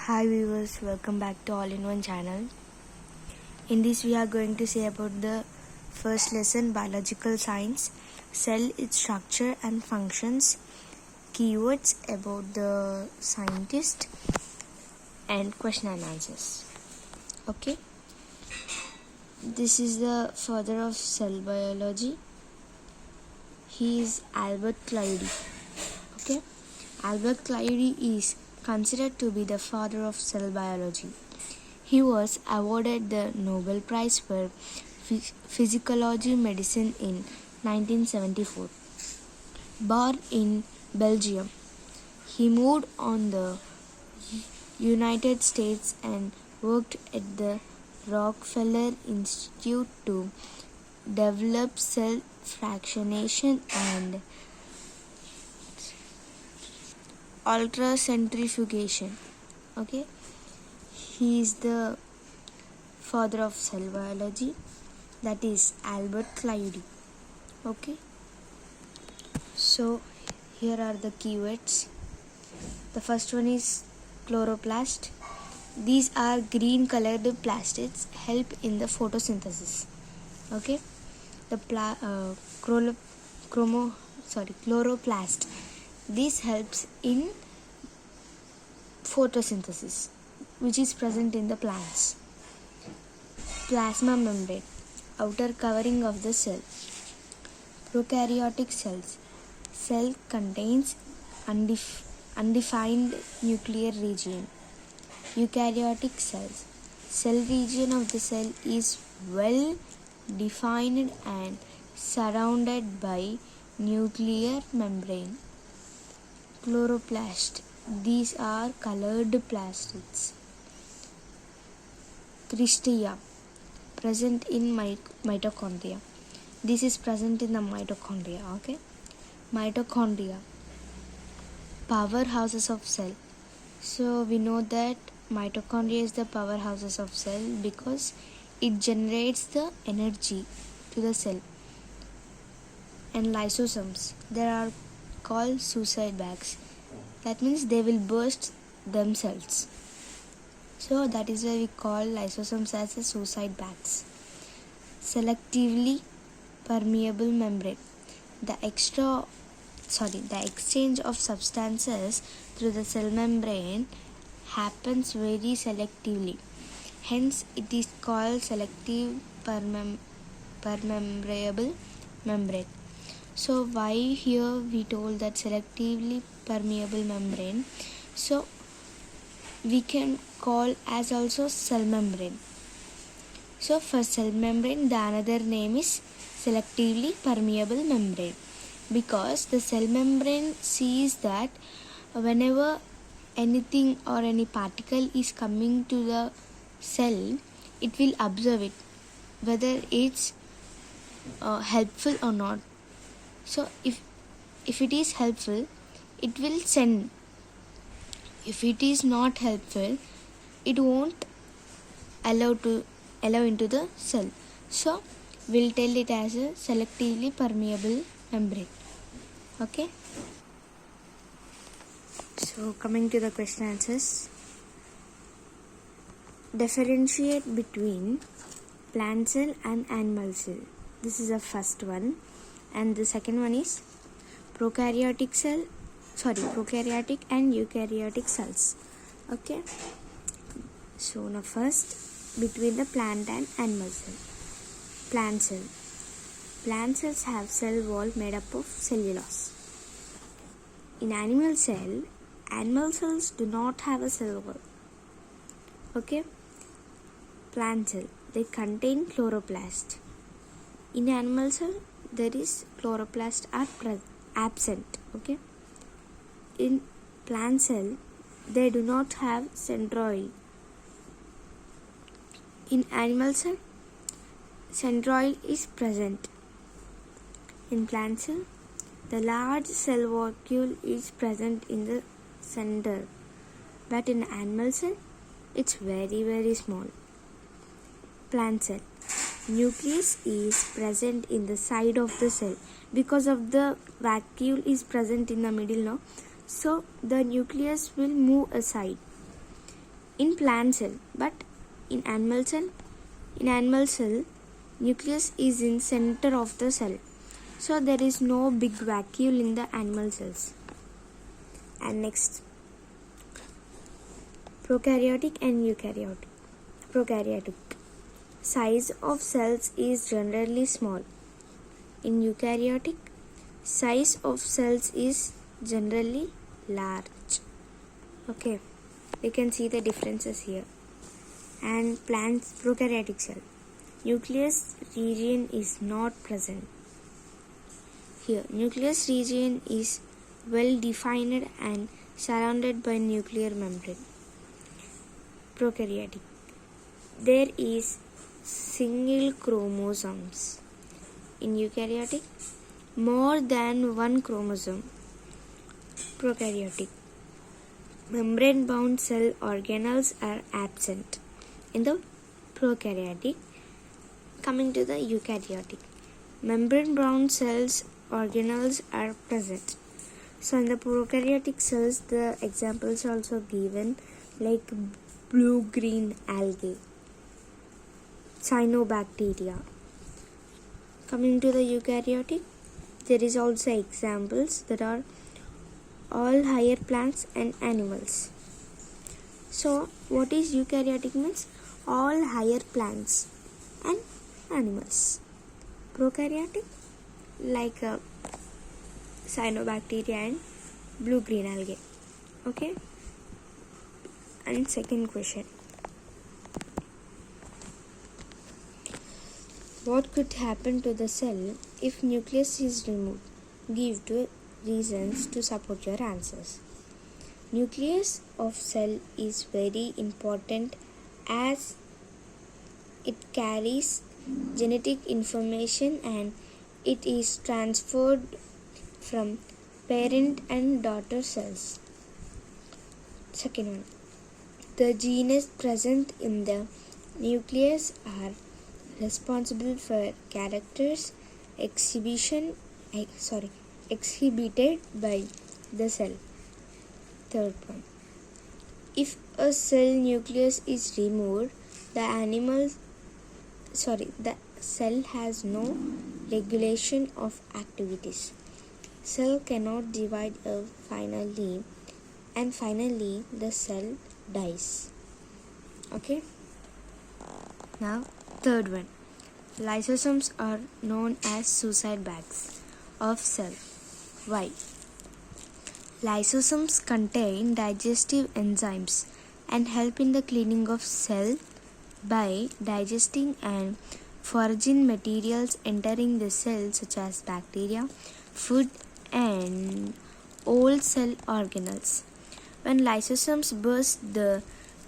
Hi viewers, welcome back to All-in-One channel. In this we are going to say about the first lesson, biological science, cell, its structure and functions, keywords about the scientist and question and answers. Okay, this is the father of cell biology. He is Albert Claude. Okay, Albert Claude is considered to be the father of cell biology. He was awarded the Nobel Prize for Physiology Medicine in 1974. Born in Belgium, he moved on the United States and worked at the Rockefeller Institute to develop cell fractionation and ultracentrifugation. Okay, he is the father of cell biology, that is Albert Claude. Okay, so here are the keywords. The first one is chloroplast. These are green colored plastids, help in the photosynthesis. Okay, the chloroplast, this helps in photosynthesis, which is present in the plants. Plasma membrane, outer covering of the cell. Prokaryotic cells, cell contains undefined nuclear region. Eukaryotic cells, cell region of the cell is well defined and surrounded by nuclear membrane. Chloroplast, these are colored plastids. Cristia, present in mitochondria. This is present in the mitochondria. Okay, mitochondria, powerhouses of cell. So we know that mitochondria is the powerhouses of cell because it generates the energy to the cell. And lysosomes, they are called suicide bags. That means they will burst themselves. So that is why we call lysosomes as the suicide bags. Selectively permeable membrane, the exchange of substances through the cell membrane happens very selectively. Hence it is called selective permeable membrane. So why here we told that selectively permeable membrane? So we can call as also cell membrane. So for cell membrane, the another name is selectively permeable membrane, because the cell membrane sees that whenever anything or any particle is coming to the cell, it will observe it, whether it's helpful or not. So if it is helpful, it will send. If it is not helpful, it won't allow into the cell. So we'll tell it as a selectively permeable membrane. Okay, so coming to the question answers. Differentiate between plant cell and animal cell. This is the first one, and the second one is prokaryotic and eukaryotic cells. Okay, so now first, between the plant and animal cell. Plant cell. Plant cells have cell wall made up of cellulose. In animal cells do not have a cell wall. Okay, plant cell, they contain chloroplast. In animal cell, there is chloroplast are absent. Okay, in plant cell, they do not have centroid. In animal cell, centroid is present. In plant cell, the large cell vacuole is present in the center, but in animal cell, it's very, very small. Plant cell, nucleus is present in the side of the cell because of the vacuole is present in the middle now. So the nucleus will move aside. in plant cell. But in animal cell, nucleus is in center of the cell. So there is no big vacuole in the animal cells. And next, prokaryotic and eukaryotic. Prokaryotic. Size of cells is generally small. In eukaryotic, size of cells is generally large. Okay, we can see the differences here. And plants prokaryotic cell, nucleus region is not present. Here, nucleus region is well defined and surrounded by nuclear membrane. Prokaryotic, there is single chromosomes. In eukaryotic, more than one chromosome. Prokaryotic, membrane bound cell organelles are absent. In the prokaryotic, coming to the eukaryotic, membrane bound cells organelles are present. So in the prokaryotic cells, the examples are also given like blue-green algae, cyanobacteria. Coming to the eukaryotic, there is also examples that are all higher plants and animals. So what is eukaryotic means? All higher plants and animals. Prokaryotic, like cyanobacteria and blue-green algae. Okay. And second question, what could happen to the cell if nucleus is removed? Give 2 reasons to support your answers. Nucleus of cell is very important as it carries genetic information and it is transferred from parent and daughter cells. Second one, the genes present in the nucleus are responsible for characters exhibited by the cell. Third point, if a cell nucleus is removed, the cell has no regulation of activities. Cell cannot divide finally, and finally the cell dies. Okay. Now third one, lysosomes are known as suicide bags of cell. Why? Lysosomes contain digestive enzymes and help in the cleaning of cell by digesting and foraging materials entering the cell such as bacteria, food and old cell organelles. When lysosomes burst, the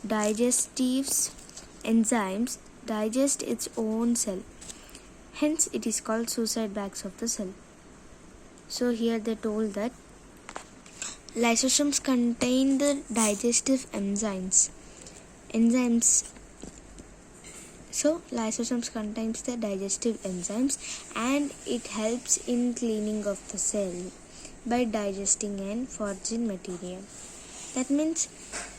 digestive enzymes digest its own cell. Hence it is called suicide bags of the cell. So here they told that lysosomes contain the digestive enzymes. So lysosomes contains the digestive enzymes and it helps in cleaning of the cell by digesting and foraging material. That means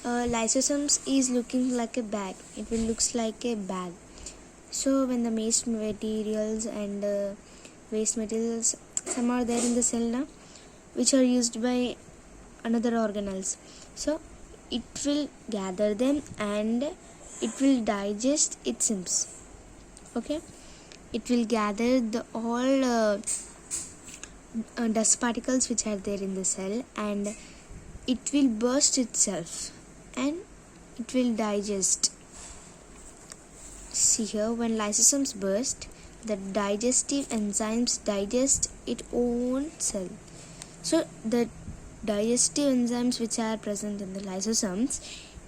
lysosomes is looking like a bag. It will looks like a bag. So when the waste materials and waste materials, some are there in the cell now, which are used by another organelles. So it will gather them and it will digest its enzymes. Okay, it will gather the all dust particles which are there in the cell and it will burst itself and it will digest. See here, when lysosomes burst, the digestive enzymes digest its own cell. So the digestive enzymes which are present in the lysosomes,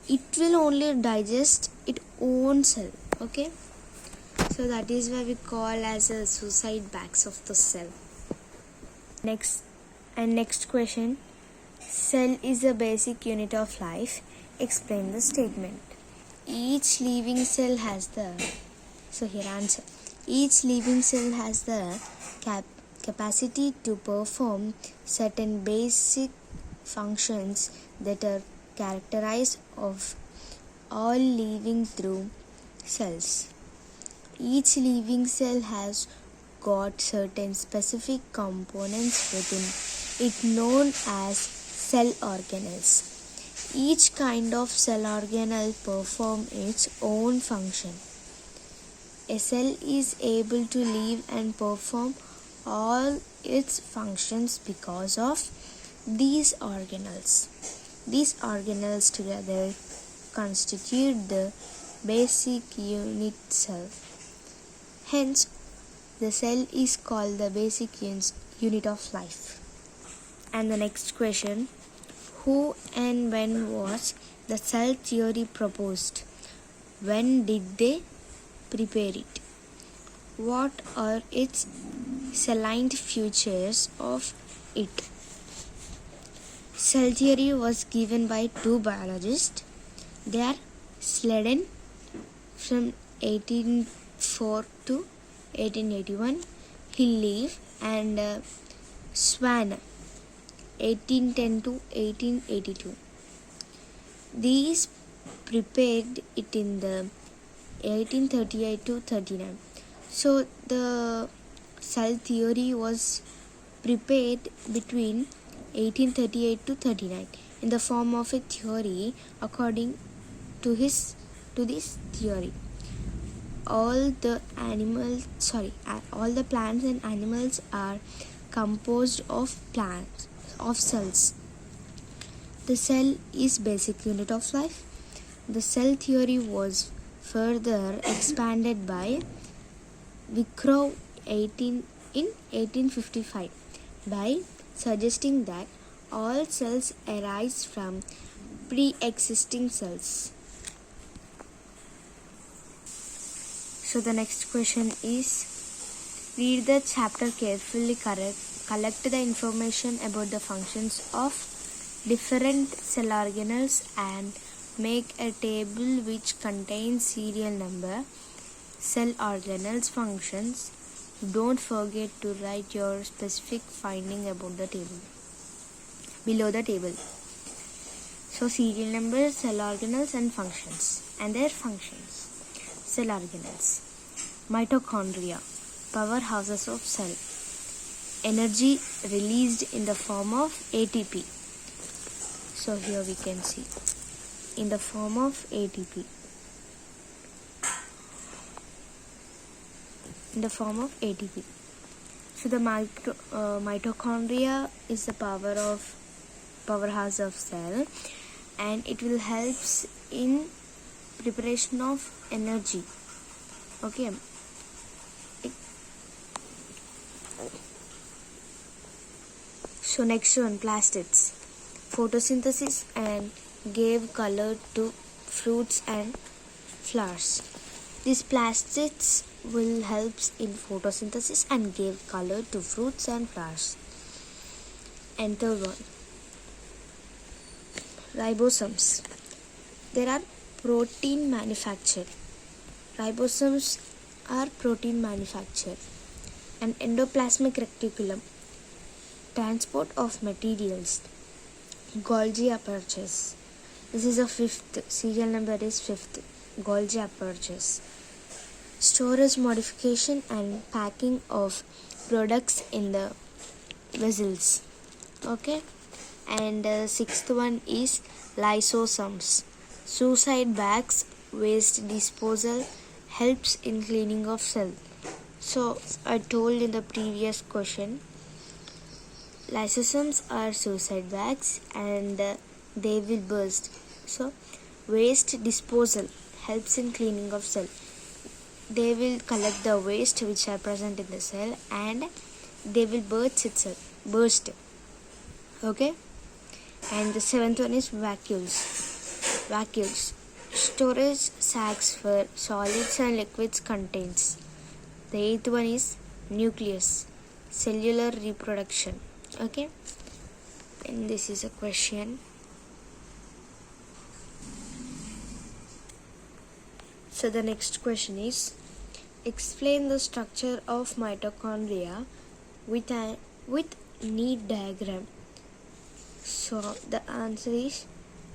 it will only digest its own cell. Okay, so that is why we call as a suicide bags of the cell. Next question, cell is a basic unit of life. Explain the statement. Each living cell has the capacity to perform certain basic functions that are characterized of all living through cells. Each living cell has got certain specific components within it known as cell organelles. Each kind of cell organelle perform its own function. A cell is able to live and perform all its functions because of these organelles. These organelles together constitute the basic unit cell. Hence, the cell is called the basic unit of life. And the next question, who and when was the cell theory proposed? When did they prepare it? What are its salient features of it? Cell theory was given by two biologists. They are Sladen from 1804 to 1881, Hillier and Swan 1810 to 1882. These prepared it in the 1838 to 39. So the cell theory was prepared between 1838 to 39 in the form of a theory. According to this theory, all the plants and animals are composed of cells. The cell is basic unit of life. The cell theory was further expanded by Virchow in 1855 by suggesting that all cells arise from pre-existing cells. So the next question is, read the chapter carefully, collect the information about the functions of different cell organelles and make a table which contains serial number, cell organelles functions. Don't forget to write your specific finding about the table below the table. So serial number, cell organelles and functions and their functions. Cell organelles. Mitochondria, powerhouses of cell. Energy released in the form of ATP. So here we can see in the form of ATP. So the mitochondria is the powerhouse of cell, and it will helps in preparation of energy. Okay. So next one, plastids. Photosynthesis and gave color to fruits and flowers. These plastids will help in photosynthesis and give color to fruits and flowers. And third one, ribosomes. There are protein manufacture. Ribosomes are protein manufacture. And endoplasmic reticulum, transport of materials. Golgi apertures. This is a fifth, serial number is fifth, Golgi apertures. Storage, modification and packing of products in the vessels. Okay. And sixth one is lysosomes. Suicide bags, waste disposal, helps in cleaning of cell. So I told in the previous question, lysosomes are suicide bags and they will burst. So waste disposal helps in cleaning of cell. They will collect the waste which are present in the cell and they will burst. Okay. And the seventh one is vacuoles. Storage sacks for solids and liquids contains. The eighth one is nucleus, cellular reproduction. Okay. And this is a question. So the next question is, explain the structure of mitochondria with neat diagram. So the answer is,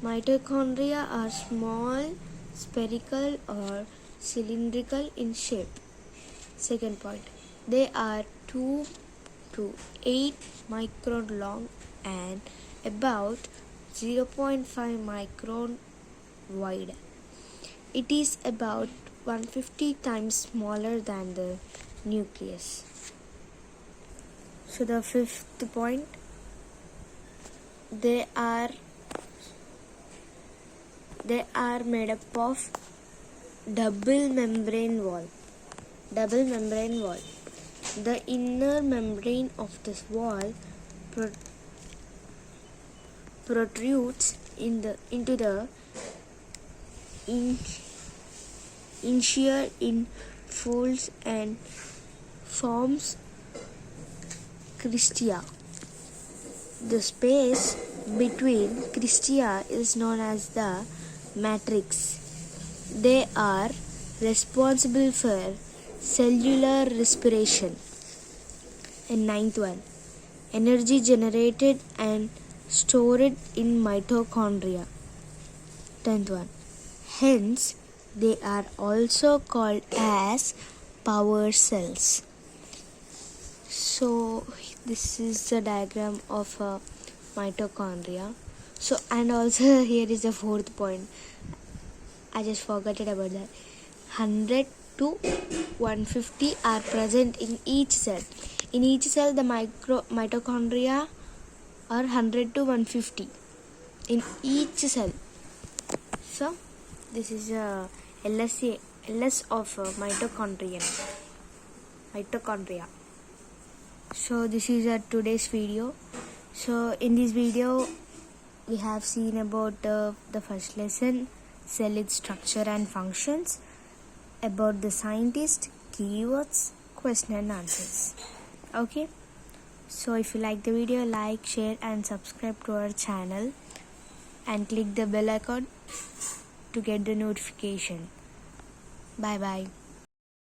mitochondria are small spherical or cylindrical in shape. Second point, they are 2 to 8 micron long and about 0.5 micron wide. It is about 150 times smaller than the nucleus. So the fifth point, they are made up of double membrane wall. The inner membrane of this wall protrudes into the interior in folds and forms crista. The space between crista is known as the matrix. They are responsible for cellular respiration. And ninth one, energy generated and stored in mitochondria. 10th one, hence they are also called as power cells. So this is the diagram of mitochondria. So, and also here is the fourth point, I just forgot about that. 100 to 150 are present in each cell. In each cell, the mitochondria are 100 to 150 in each cell. So this is a LS of mitochondria. So this is today's video. So in this video we have seen about the first lesson, cell, its structure and functions, about the scientist, keywords, question and answers. Okay, so if you like the video, like, share and subscribe to our channel and click the bell icon to get the notification. Bye bye.